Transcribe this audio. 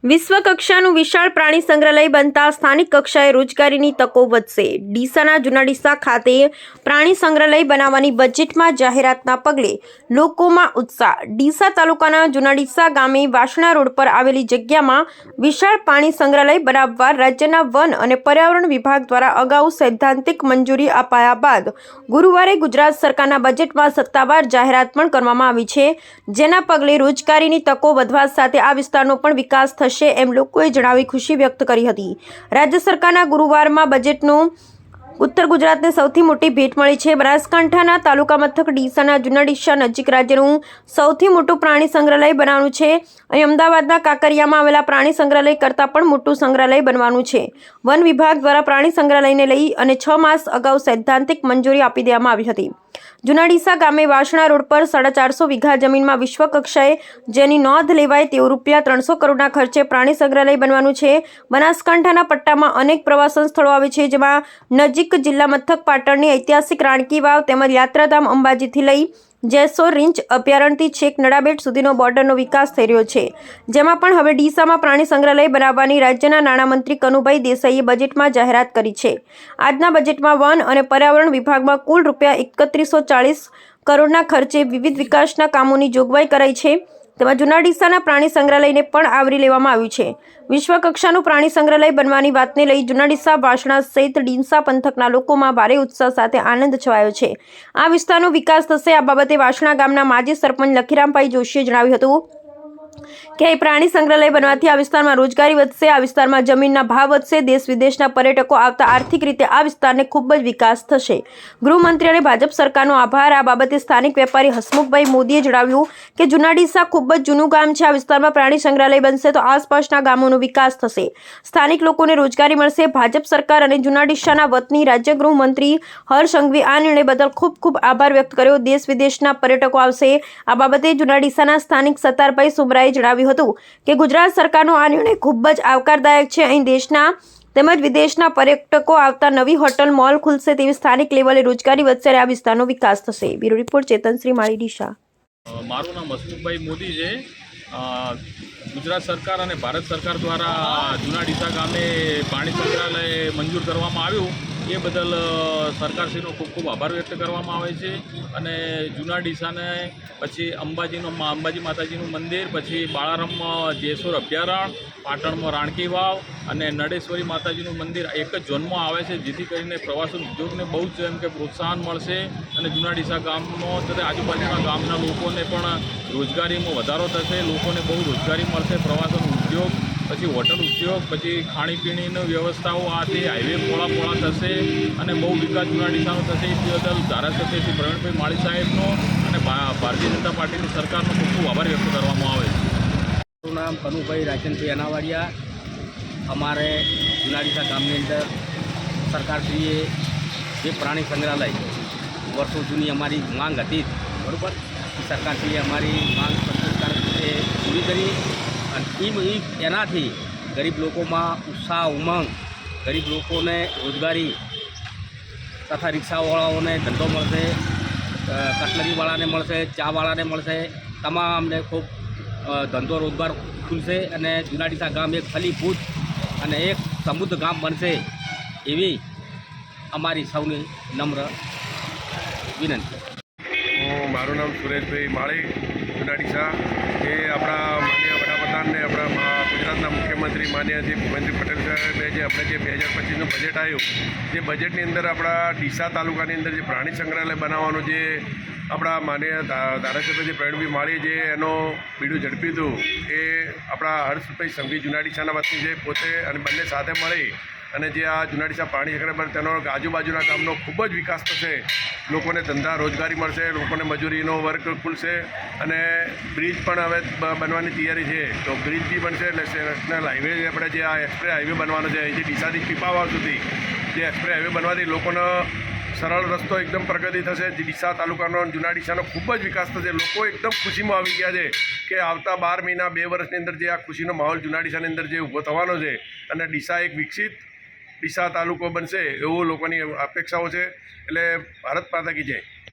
વિશ્વ કક્ષાનું વિશાળ પ્રાણી સંગ્રહાલય બનતા સ્થાનિક કક્ષાએ રોજગારીની તકો વધશે. ડીસાના જૂના ડીસા ખાતે પ્રાણી સંગ્રહાલય બનાવવાની બજેટમાં જાહેરાતના પગલે લોકોમાં ઉત્સાહ. ડીસા તાલુકાના જૂના ડીસા ગામે વાસણા રોડ પર આવેલી જગ્યામાં વિશાળ પ્રાણી સંગ્રહાલય બનાવવા રાજ્યના વન અને પર્યાવરણ વિભાગ દ્વારા અગાઉ સૈદ્ધાંતિક મંજૂરી અપાયા બાદ ગુરુવારે ગુજરાત સરકારના બજેટમાં સત્તાવાર જાહેરાત પણ કરવામાં આવી છે, જેના પગલે રોજગારીની તકો વધવા સાથે આ વિસ્તારનો પણ વિકાસ થશે એમ લોકોએ જણાવી ખુશી વ્યક્ત કરી હતી. રાજ્ય સરકારના ગુરુવારમાં બજેટનો ઉત્તર ગુજરાતને સૌથી મોટી ભેટ મળી છે. બનાસકાંઠાના તાલુકા મથક ડીસાના જૂના ડીસા નજીક રાજ્યનું સૌથી મોટું પ્રાણી સંગ્રહાલય બનવાનું છે. અહીં અમદાવાદના કાંકરિયામાં આવેલા પ્રાણી સંગ્રહાલય કરતાં પણ મોટું સંગ્રહાલય બનવાનું છે. વન વિભાગ દ્વારા પ્રાણી સંગ્રહાલયને લઈ અને 6 માસ અગાઉ સૈદ્ધાંતિક મંજૂરી આપી દેવામાં આવી હતી. જૂના ડીસા ગામે વાસણા રોડ પર 450 વીઘા જમીનમાં વિશ્વ કક્ષાએ જેની નોંધ લેવાય તેવું ₹300 કરોડના ખર્ચે પ્રાણી સંગ્રહાલય બનવાનું છે. બનાસકાંઠાના પટ્ટામાં અનેક પ્રવાસન સ્થળો આવે છે, જેમાં નજીક જિલ્લા મથક પાટણની ઐતિહાસિક રાણકી વાવ તેમજ યાત્રાધામ અંબાજીથી લઈ જેસોર રીંછ અભયારણ્યથી છેક નડાબેટ સુધીનો બોર્ડરનો વિકાસ થઈ રહ્યો છે, જેમાં પણ હવે ડીસામાં પ્રાણી સંગ્રહાલય બનાવવાની રાજ્યના નાણામંત્રી કનુભાઈ દેસાઈએ બજેટમાં જાહેરાત કરી છે. આજના બજેટમાં વન અને પર્યાવરણ વિભાગમાં કુલ ₹3140 કરોડના ખર્ચે વિવિધ વિકાસના કામોની જોગવાઈ કરાઈ છે. તેમાં જૂના ડીસાના પ્રાણી સંગ્રહાલયને પણ આવરી લેવામાં આવ્યું છે. વિશ્વ કક્ષાનું પ્રાણી સંગ્રહાલય બનવાની વાતને લઈ જૂના ડીસા, વાસણા સહિત ડીસા પંથકના લોકોમાં ભારે ઉત્સાહ સાથે આનંદ છવાયો છે. આ વિસ્તારનો વિકાસ થશે. આ બાબતે વાસણા ગામના માજી સરપંચ લખીરામભાઈ જોશીએ જણાવ્યું હતું કે પ્રાણી સંગ્રહાલય બનવાથી આ વિસ્તારમાં રોજગારી વધશે, આ વિસ્તારમાં જમીનના ભાવ વધશે, દેશ વિદેશના પર્યટકો આવતા આર્થિક રીતે આ વિસ્તારને ખૂબ જ વિકાસ થશે. ગૃહમંત્રી અને ભાજપ સરકારનો આભાર. આ બાબતે સ્થાનિક વેપારી હસમુખભાઈ મોદીએ જણાવ્યું કે જૂના ડીસા ખૂબ જ જૂનું ગામ છે. આ વિસ્તારમાં પ્રાણી સંગ્રહાલય બનશે તો આસપાસના ગામોનો વિકાસ થશે, સ્થાનિક લોકોને રોજગારી મળશે. ભાજપ સરકાર અને જૂના ડીસાના વતની રાજ્ય ગૃહમંત્રી હર્ષ સંઘવીએ આ નિર્ણય બદલ ખૂબ ખૂબ આભાર વ્યક્ત કર્યો. દેશ વિદેશના પર્યટકો આવશે. આ બાબતે જૂના ડીસાના સ્થાનિક સત્તારભાઈ સુમરાએ જણાવ્યું હતું કે ગુજરાત સરકારનો આ નિર્ણય ખૂબ જ આવકારદાયક છે. અહીં દેશના તેમજ વિદેશના પર્યટકો આવતા નવી હોટલ, મોલ ખુલશે, તેવી સ્થાનિક લેવલે રોજગારી વધશે અને આ વિસ્તારનો વિકાસ થશે. બ્યુરો રિપોર્ટ ચેતનશ્રી માળી, ડીસા. મારું નામ હસમુખભાઈ મોદી છે. ગુજરાત સરકાર અને ભારત સરકાર દ્વારા જૂના ડીસા ગામે પ્રાણી સંગ્રહાલય મંજૂર કરવામાં આવ્યું એ બદલ સરકારશ્રીનો ખૂબ ખૂબ આભાર વ્યક્ત કરવામાં આવે છે. અને જૂના ડીસાને પછી અંબાજી માતાજીનું મંદિર, પછી બાળારામમાં જેસોર અભયારણ્ય, પાટણમાં રાણકી વાવ અને નડેશ્વરી માતાજીનું મંદિર એક જ ઝોનમાં આવે છે, જેથી કરીને પ્રવાસન ઉદ્યોગને બહુ જ એમ કે પ્રોત્સાહન મળશે અને જૂના ડીસા ગામમાં તથા આજુબાજુના ગામના લોકોને પણ રોજગારીમાં વધારો થશે. લોકોને બહુ રોજગારી મળશે. પ્રવાસન ઉદ્યોગ, પછી હોટલ ઉદ્યોગ, પછી ખાણીપીણીની વ્યવસ્થાઓ આથી હાઈવે પોળા થશે અને બહુ વિકાસ જૂના ડીસાનો થશે. એ બદલ ધારાસભ્ય શ્રી પ્રવીણભાઈ માળી સાહેબનો અને ભારતીય જનતા પાર્ટીની સરકારનો ખૂબ ખૂબ આભાર વ્યક્ત કરવામાં આવે છે. મારું નામ કનુભાઈ રાજનભાઈ અનાવાડિયા. અમારે જૂના ડીસા ગામની અંદર સરકારશ્રીએ જે પ્રાણી સંગ્રહાલય વર્ષો જૂની અમારી માંગ હતી, બરાબર, સરકારશ્રીએ અમારી માંગ પૂરી કરી અને એનાથી ગરીબ લોકોમાં ઉત્સાહ, ઉમંગ, ગરીબ લોકોને રોજગારી તથા રિક્ષાવાળાઓને ધંધો મળશે, કટલરીવાળાને મળશે, ચાવાળાને મળશે, તમામને ખૂબ ધંધો રોજગાર ખુલશે અને જૂના ડીસા ગામ એક ફલીભૂત અને એક સમૃદ્ધ ગામ બનશે એવી અમારી સૌની નમ્ર વિનંતી. મારું નામ સુરેશભાઈ માળી, જૂના ડીસા. એ આપણા માનનીય વડાપ્રધાન ને આપણા ગુજરાતના મુખ્યમંત્રી માનનીય શ્રી ભૂપેન્દ્ર પટેલ સાહેબે જે આપણે જે 2025નું બજેટ આવ્યું, જે બજેટની અંદર આપણા ડીસા તાલુકાની અંદર જે પ્રાણી સંગ્રહાલય બનાવવાનું જે આપણા માનનીય ધારાસભ્ય શ્રી પ્રવીણભાઈ માળી જે એનો બીડું ઝડપ્યું હતું, એ આપણા હર્ષભાઈ સંઘવી જૂના ડીસાના વતની છે પોતે, અને બંને સાથે મળી અને જે આ જૂના ડીસા પ્રાણી સંગ્રહાલય તેનો આજુબાજુના ગામનો ખૂબ જ વિકાસ થશે. લોકોને ધંધા રોજગારી મળશે, લોકોને મજૂરીનો વર્ગ ખુલશે અને બ્રિજ પણ હવે બનવાની તૈયારી છે. તો બ્રિજ બી બનશે એટલે નેશનલ હાઈવે આપણે જે આ એક્સપ્રેસ હાઈવે બનવાનો છે, અહીંથી ડીસાથી પીપાવાવ સુધી જે એક્સપ્રેસ હાઈવે બનવાથી લોકોનો સરળ રસ્તો એકદમ પ્રગતિ થશે. ડીસા તાલુકાનો, જૂના ડીસાનો ખૂબ જ વિકાસ થશે. લોકો એકદમ ખુશીમાં આવી ગયા છે કે આવતા 12 મહિના 2 વર્ષની અંદર જે આ ખુશીનો માહોલ જૂના ડીસાની અંદર જે ઊભો થવાનો છે અને ડીસા એક વિકસિત ડીસા તાલુકો બનશે એવું લોકોની અપેક્ષાઓ છે. એટલે ભારત માતા કી જય.